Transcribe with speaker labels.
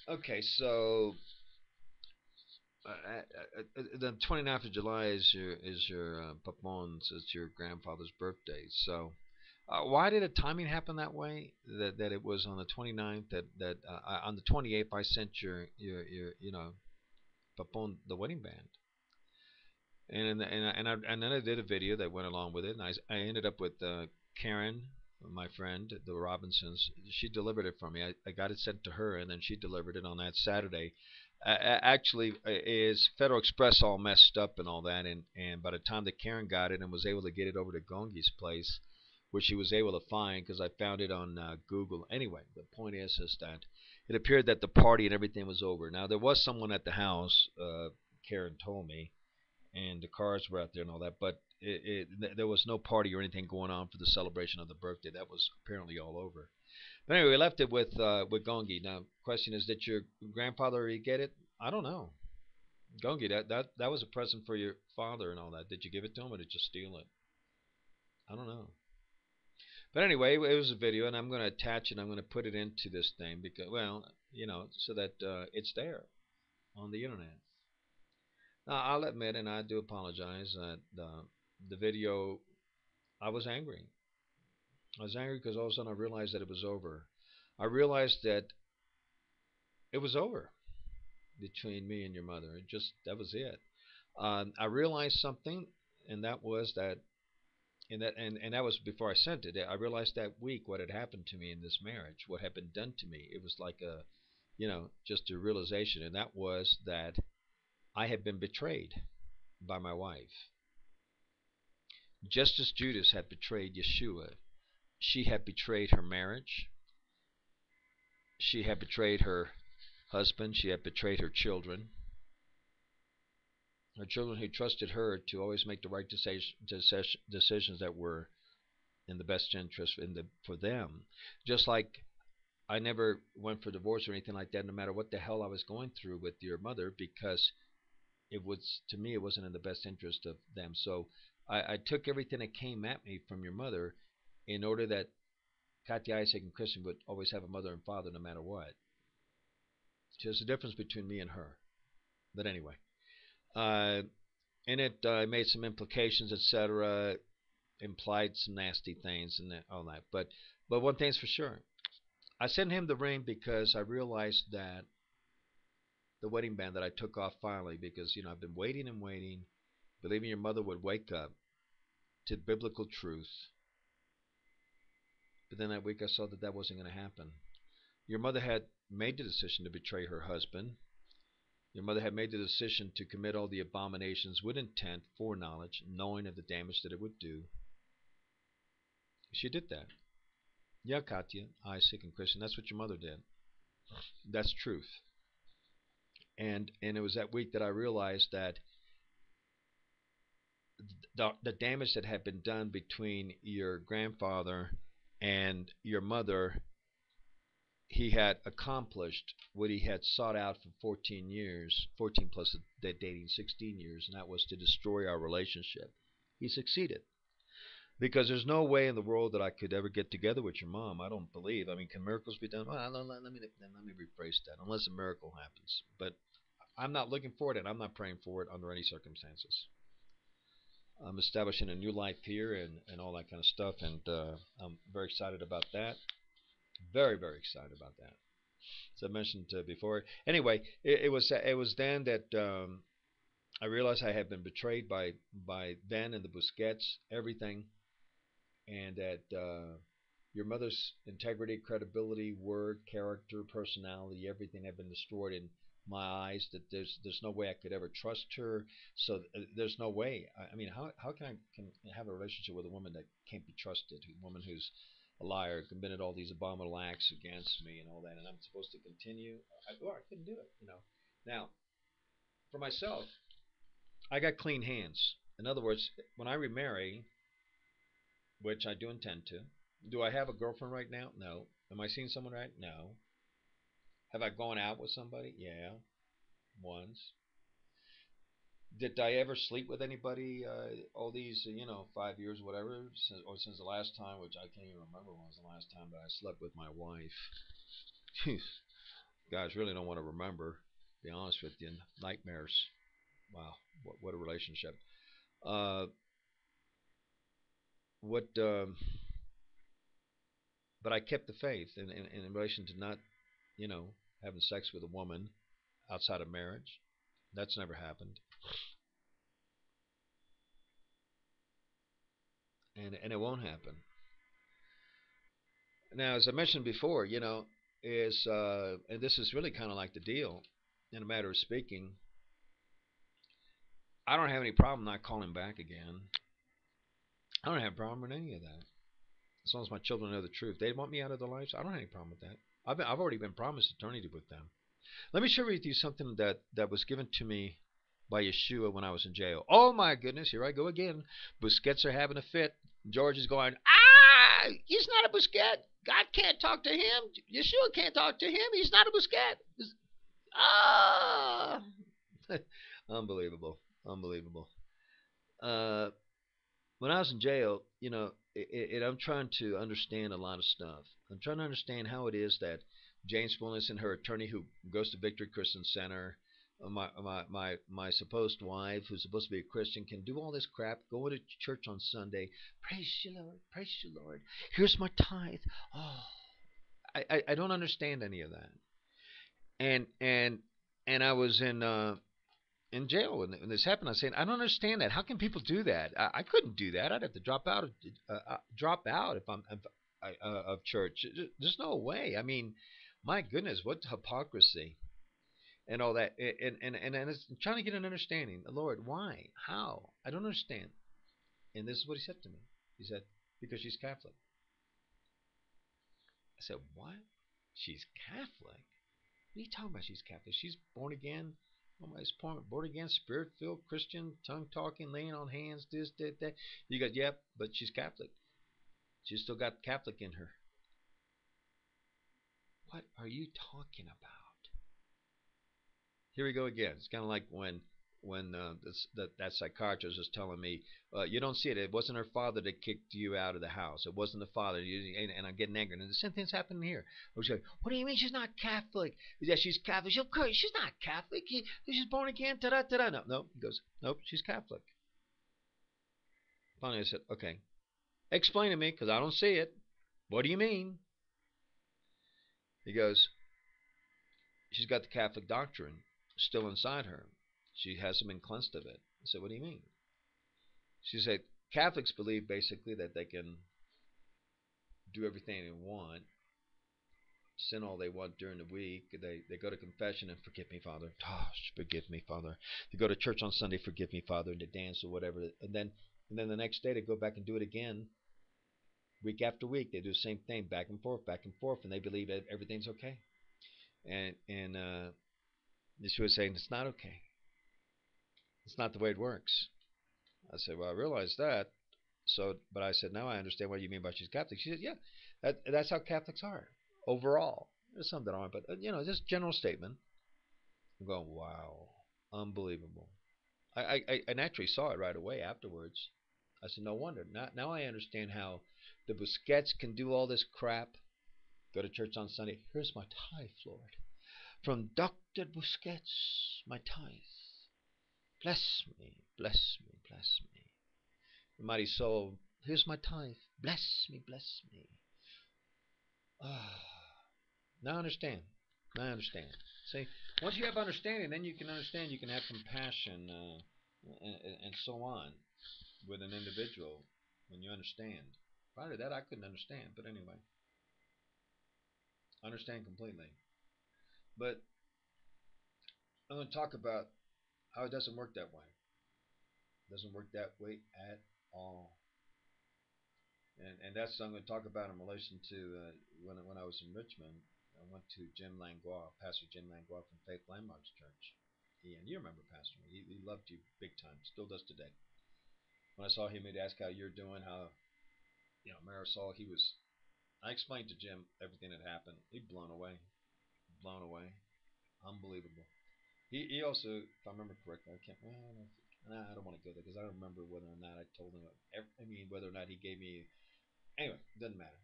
Speaker 1: Okay, so the 29th of July is your Papon's, it's your grandfather's birthday. So why did the timing happen that way? That it was on the 29th, that on the 28th I sent your Papon the wedding band, and then I did a video that went along with it, and I ended up with Karen, my friend, the Robinsons. She delivered it for me. I got it sent to her, and then she delivered it on that Saturday. Actually, is Federal Express all messed up and all that, and by the time that Karen got it and was able to get it over to Gongi's place, which she was able to find because I found it on Google. Anyway, the point is that it appeared that the party and everything was over. Now there was someone at the house. Karen told me, and the cars were out there and all that. But there was no party or anything going on for the celebration of the birthday. That was apparently all over. But anyway, we left it with Gongi. Now, question is, did your grandfather already get it? I don't know. Gongi, that was a present for your father and all that. Did you give it to him or did you steal it? I don't know. But anyway, it was a video, and I'm going to attach it. I'm going to put it into this thing because, well, so that it's there on the internet. Now, I'll admit, and I do apologize, that the video, I was angry. I was angry because all of a sudden I realized that it was over. I realized that it was over between me and your mother. It just that was it. I realized something, and that was that, and that was before I sent it. I realized that week what had happened to me in this marriage, what had been done to me. It was like just a realization, and that was that I had been betrayed by my wife, just as Judas had betrayed Yeshua. She had betrayed her marriage. She had betrayed her husband. She had betrayed her children. Her children who trusted her to always make the right decisions that were in the best interest for them. Just like I never went for divorce or anything like that, no matter what the hell I was going through with your mother, because it was to me it wasn't in the best interest of them. So I took everything that came at me from your mother in order that Katya, Isaac, and Christian would always have a mother and father no matter what. So there's a difference between me and her. But anyway, uh, in it, made some implications, etc. Implied some nasty things and all that. But one thing's for sure, I sent him the ring because I realized that the wedding band that I took off finally, because I've been waiting and waiting, believing your mother would wake up to biblical truth. But then that week I saw that that wasn't going to happen. Your mother had made the decision to betray her husband. Your mother had made the decision to commit all the abominations with intent, foreknowledge, knowing of the damage that it would do. She did that. Yeah, Katya, Isaac, and Christian, that's what your mother did. That's truth. And it was that week that I realized that the damage that had been done between your grandfather and your mother, he had accomplished what he had sought out for 14 years, 14 plus the dating 16 years, and that was to destroy our relationship. He succeeded. Because there's no way in the world that I could ever get together with your mom. I don't believe. I mean, can miracles be done? Well, let me rephrase that. Unless a miracle happens, but I'm not looking for it, and I'm not praying for it under any circumstances. I'm establishing a new life here and all that kind of stuff, and I'm very excited about that. Very very excited about that. As I mentioned before. Anyway, it was then that I realized I had been betrayed by Ben and the Busquets, everything, and that your mother's integrity, credibility, word, character, personality, everything had been destroyed in my eyes. That there's no way I could ever trust her. So there's no way. I mean, how can have a relationship with a woman that can't be trusted? A woman who's a liar, committed all these abominable acts against me and all that, and I'm supposed to continue? I couldn't do it. Now, for myself, I got clean hands. In other words, when I remarry, which I do intend to. Do I have a girlfriend right now? No. Am I seeing someone right? No. Have I gone out with somebody? Yeah, once. Did I ever sleep with anybody all these 5 years, whatever, since the last time, which I can't even remember when was the last time that I slept with my wife. guys really don't want to remember. To be honest with you, nightmares. Wow, what a relationship. Uh, what? But I kept the faith in relation to not, you know, having sex with a woman outside of marriage. That's never happened, and it won't happen. Now, as I mentioned before, is and this is really kind of like the deal. In a matter of speaking, I don't have any problem not calling back again. I don't have a problem with any of that. As long as my children know the truth, they want me out of their lives. I don't have any problem with that. I've already been promised eternity with them. Let me share with you something that was given to me by Yeshua when I was in jail. Oh my goodness, here I go again. Busquets are having a fit. George is going, he's not a Busquets. God can't talk to him. Yeshua can't talk to him. He's not a Busquets. Ah, unbelievable, unbelievable. Uh, when I was in jail, I'm trying to understand a lot of stuff. I'm trying to understand how it is that James Willis and her attorney, who goes to Victory Christian Center, my supposed wife, who's supposed to be a Christian, can do all this crap, go to church on Sunday, praise you, Lord, praise you, Lord. Here's my tithe. Oh, I don't understand any of that. And and and I was in jail when this happened. I was saying, I don't understand that. How can people do that? I couldn't do that. I'd have to drop out of church. There's no way. I mean, my goodness, what hypocrisy and all that. And it's trying to get an understanding. Lord, why? How? I don't understand. And this is what he said to me. He said, because she's Catholic. I said, what? She's Catholic? What are you talking about? She's Catholic. She's born again. Oh my, born again, spirit filled, Christian, tongue talking, laying on hands, this, that. You got, yep, but she's Catholic. She's still got Catholic in her. What are you talking about? Here we go again. It's kind of like when that psychiatrist was telling me, you don't see it. It wasn't her father that kicked you out of the house. It wasn't the father. And I'm getting angry. And the same thing's happening here. Like, what do you mean she's not Catholic? Yeah, she's Catholic. She's not Catholic. She's born again. Ta-da, ta-da. No, no. He goes, nope, she's Catholic. Finally, I said, okay, explain to me because I don't see it. What do you mean? He goes, she's got the Catholic doctrine still inside her. She hasn't been cleansed of it. I said, what do you mean? She said, Catholics believe basically that they can do everything they want, sin all they want during the week. They go to confession and forgive me, Father. Gosh, forgive me, Father. They go to church on Sunday, forgive me, Father, and they dance or whatever. And then the next day they go back and do it again. Week after week, they do the same thing, back and forth, and they believe that everything's okay. And Yeshua was saying it's not okay. It's not the way it works. I said, well, I realize that. So, but I said, now I understand what you mean by she's Catholic. She said, yeah, that's how Catholics are overall. There's some that aren't, but just general statement. I'm going, wow, unbelievable. I naturally saw it right away afterwards. I said, no wonder. Now I understand how the Busquets can do all this crap. Go to church on Sunday. Here's my tithe, Lord. From Dr. Busquets, my tithe. Bless me, bless me, bless me. The mighty soul, here's my tithe. Bless me, bless me. Ah, now I understand. Now I understand. See, once you have understanding, then you can understand. You can have compassion and so on with an individual when you understand. Prior to that, I couldn't understand. But anyway, I understand completely. But I'm going to talk about how it doesn't work that way. It doesn't work that way at all. And that's what I'm going to talk about in relation to when I was in Richmond. I went to Jim Langlois, Pastor Jim Langlois from Faith Landmarks Church. And you remember Pastor. He loved you big time. Still does today. When I saw him, he'd ask how you're doing, how, Marisol, I explained to Jim everything that happened. He'd blown away. Blown away. Unbelievable. He also, if I remember correctly, I don't want to go there because I don't remember whether or not I told him, whether or not he gave me, anyway, doesn't matter.